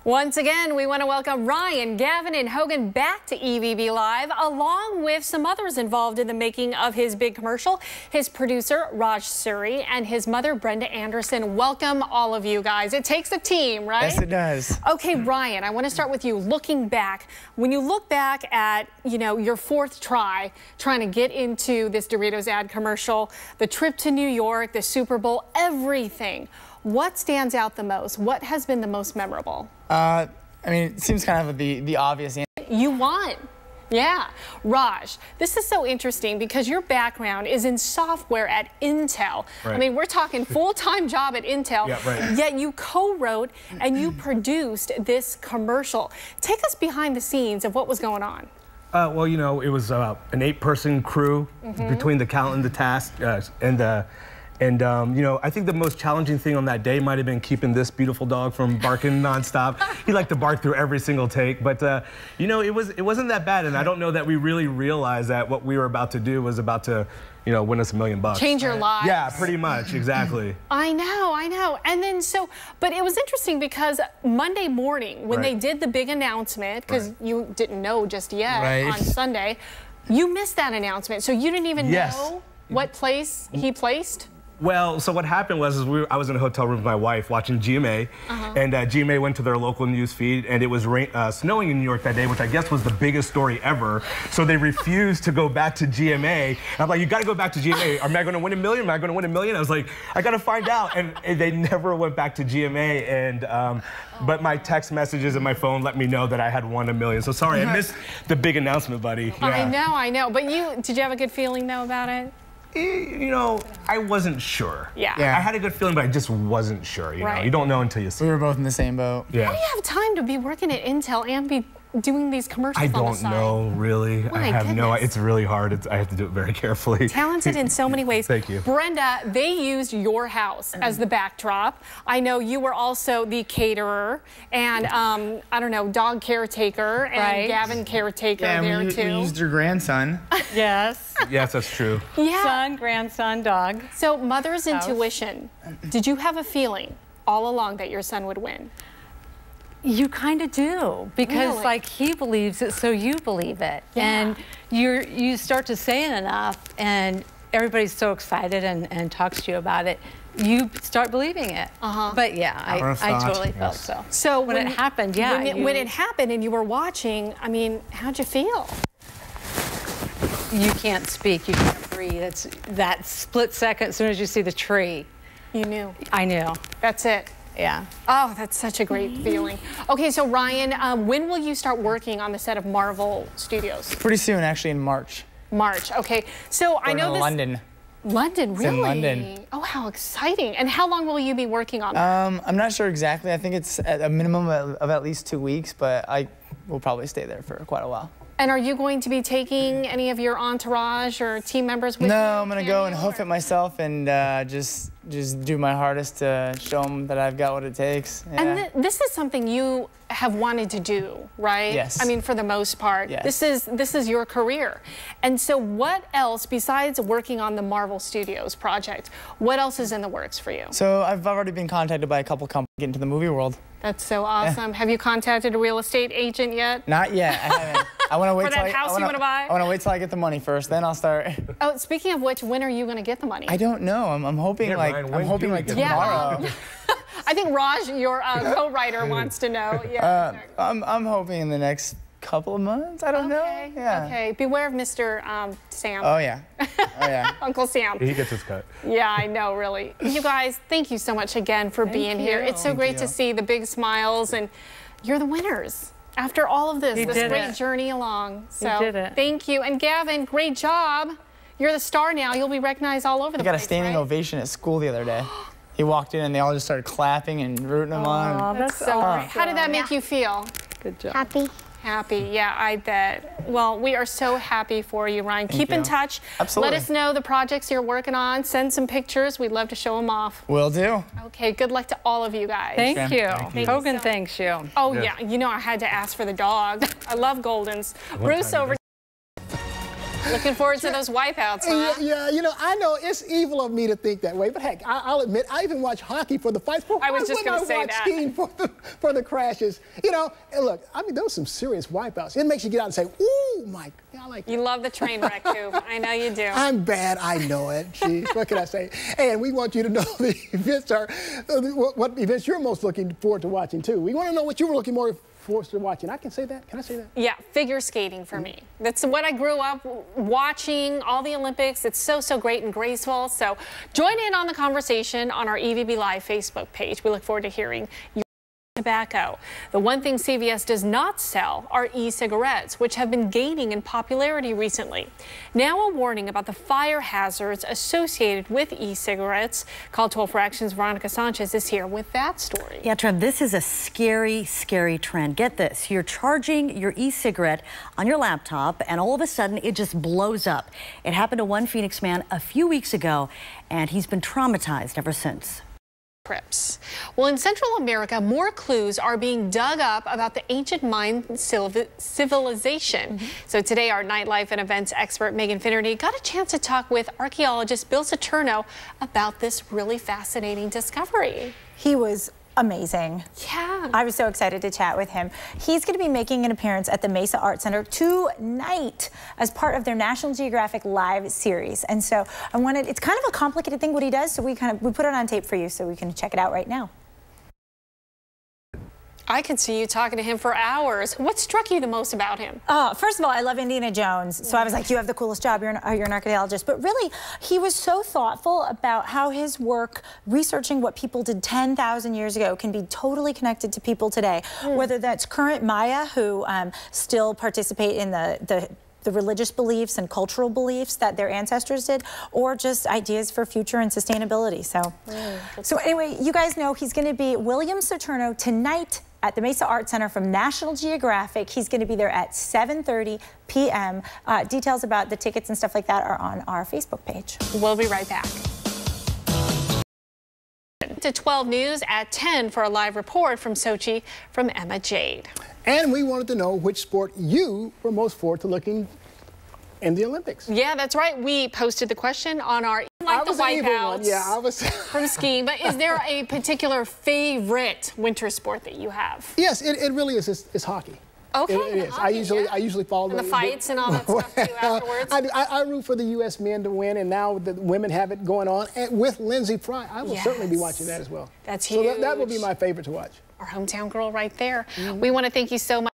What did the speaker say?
Once again, we want to welcome Ryan, Gavin, and Hogan back to EVB Live, along with some others involved in the making of his big commercial. His producer, Raj Suri, and his mother, Brenda Anderson. Welcome, all of you guys. It takes a team, right? Yes, it does. Okay, Ryan, I want to start with you. Looking back, when you look back at, your fourth trying to get into this Doritos ad commercial, the trip to New York, the Super Bowl, everything. What stands out the most? What has been the most memorable? I mean, it seems kind of the obvious answer. You won. Yeah. Raj, this is so interesting because your background is in software at Intel. Right. I mean, we're talking full-time job at Intel. Yeah, right. Yet you co-wrote and you produced this commercial. Take us behind the scenes of what was going on. Well, it was an 8-person crew between the count and the task, I think the most challenging thing on that day might have been keeping this beautiful dog from barking nonstop. He liked to bark through every single take, but it wasn't that bad, and I don't know that we really realized that what we were about to do was about to, win us $1 million. Change your lives. Yeah, pretty much, exactly. I know. And then but it was interesting because Monday morning when they did the big announcement, because you didn't know just yet on Sunday, you missed that announcement, so you didn't even know what place he placed? Well, so what happened was I was in a hotel room with my wife watching GMA, and GMA went to their local news feed, and it was snowing in New York that day, which I guess was the biggest story ever. So they refused to go back to GMA. And I'm like, you got to go back to GMA. Am I going to win $1 million? Am I going to win $1 million? I was like, I got to find out. And they never went back to GMA. And but my text messages and my phone let me know that I had won $1 million. So sorry, I missed the big announcement, buddy. Yeah. I know. But did you have a good feeling though about it? I wasn't sure. Yeah. I had a good feeling, but I just wasn't sure. You know, you don't know until you see. We were both in the same boat. Yeah. How do you have time to be working at Intel and be doing these commercials on the side? I don't know, really. My I have goodness. it's really hard. I have to do it very carefully. Talented in so many ways. Thank you. Brenda, they used your house as the backdrop. I know you were also the caterer and, I don't know, dog caretaker and Gavin caretaker there too. We used your grandson. Yes. Yes, that's true. Yeah. Son, grandson, dog. So mother's intuition, did you have a feeling all along that your son would win? You kind of do, because Really? like he believes it, so you believe it. Yeah. And you start to say it enough, and everybody's so excited and talks to you about it. You start believing it. But yeah, I totally felt so. So when it happened, when it happened and you were watching, I mean, how'd you feel? You can't speak, you can't breathe. It's that split second as soon as you see the tree. You knew. I knew. That's it. Yeah. Oh, that's such a great feeling. Okay, so Ryan, when will you start working on the set of Marvel Studios? Pretty soon, actually, in March. March, okay. So I know this. London. London, really? It's in London. Oh, how exciting. And how long will you be working on that? I'm not sure exactly. I think it's at a minimum of at least 2 weeks, but I will probably stay there for quite a while. And are you going to be taking any of your entourage or team members with you? No, I'm going to go and hoof it myself and just do my hardest to show them that I've got what it takes. Yeah. And this is something you have wanted to do, right? Yes. I mean, for the most part. Yes. This is your career. And so what else, besides working on the Marvel Studios project, what else is in the works for you? So I've already been contacted by a couple companies to get into the movie world. That's so awesome. Have you contacted a real estate agent yet? Not yet. I haven't. I want to wait For that house you want to buy? I want to wait till I get the money first, then I'll start. Oh, speaking of which, when are you going to get the money? I don't know. I'm hoping like tomorrow. I think Raj, your co-writer, wants to know. Yeah. I'm hoping in the next couple of months. I don't know. Yeah. Okay. Beware of Mr. Sam. Oh yeah. Oh yeah. Uncle Sam. He gets his cut. Yeah, I know, really. You guys, thank you so much again for being here. It's so great to see the big smiles, and you're the winners. After all of this great journey along. So thank you. And Gavin, great job. You're the star now. You'll be recognized all over the place. He got a standing ovation at school the other day. He walked in and they all just started clapping and rooting him on. Oh, that's so great. How did that make you feel? Good job. Happy. Happy, yeah, I bet. Well, we are so happy for you, Ryan. Keep in touch. Absolutely. Let us know the projects you're working on. Send some pictures. We'd love to show them off. Will do. Okay, good luck to all of you guys. Thank you. Hogan so thanks you. Oh, yeah. You know I had to ask for the dog. I love Goldens. Bruce, over. Looking forward to those wipeouts, huh? Yeah, you know, I know it's evil of me to think that way, but heck, I'll admit, I even watch hockey for the fights. I was just going to say that. Skiing for the crashes. You know, and look, I mean, those are some serious wipeouts. It makes you get out and say, ooh, my God, I like that. You love the train wreck, too. I know you do. I'm bad, I know it. Jeez, what can I say? And we want you to know the events are, what events you're most looking forward to watching, too. We want to know what you were looking more forward to watching. I can say that? Can I say that? Yeah, figure skating for me. That's what I grew up watching, all the Olympics. It's so, so great and graceful. So join in on the conversation on our EVB Live Facebook page. We look forward to hearing your tobacco. The one thing CVS does not sell are e-cigarettes, which have been gaining in popularity recently. Now a warning about the fire hazards associated with e-cigarettes. Call 12 for Action's Veronica Sanchez is here with that story. Yeah, Tram, this is a scary, scary trend. Get this, you're charging your e-cigarette on your laptop and all of a sudden it just blows up. It happened to one Phoenix man a few weeks ago and he's been traumatized ever since. Trips. Well, in Central America, more clues are being dug up about the ancient Mayan civilization. So today, our nightlife and events expert, Megan Finnerty, got a chance to talk with archaeologist Bill Saturno about this really fascinating discovery. He was amazing. Yeah. I was so excited to chat with him. He's going to be making an appearance at the Mesa Art Center tonight as part of their National Geographic Live series. And so it's kind of a complicated thing what he does, so we put it on tape for you so we can check it out right now. I could see you talking to him for hours. What struck you the most about him? First of all, I love Indiana Jones, so I was like, you have the coolest job, you're an archaeologist. But really, he was so thoughtful about how his work researching what people did 10,000 years ago can be totally connected to people today, whether that's current Maya who still participate in the religious beliefs and cultural beliefs that their ancestors did, or just ideas for future and sustainability. So anyway, you guys know he's going to be William Saturno tonight at the Mesa Art Center from National Geographic. He's going to be there at 7:30 p.m. Details about the tickets and stuff like that are on our Facebook page. We'll be right back. To 12 News at 10 for a live report from Sochi from Emma Jade. And we wanted to know which sport you were most forward to looking in the Olympics. Yeah, that's right. We posted the question on our the wipeouts. Yeah, I was from skiing. But is there a particular favorite winter sport that you have? Yes, it really is. It's hockey. Okay, it is. hockey, I usually follow the fights and all that stuff too afterwards. I root for the U.S. men to win, and now the women have it going on. And with Lindsay Fry, I will certainly be watching that as well. That's huge. So that will be my favorite to watch. Our hometown girl right there. We want to thank you so much.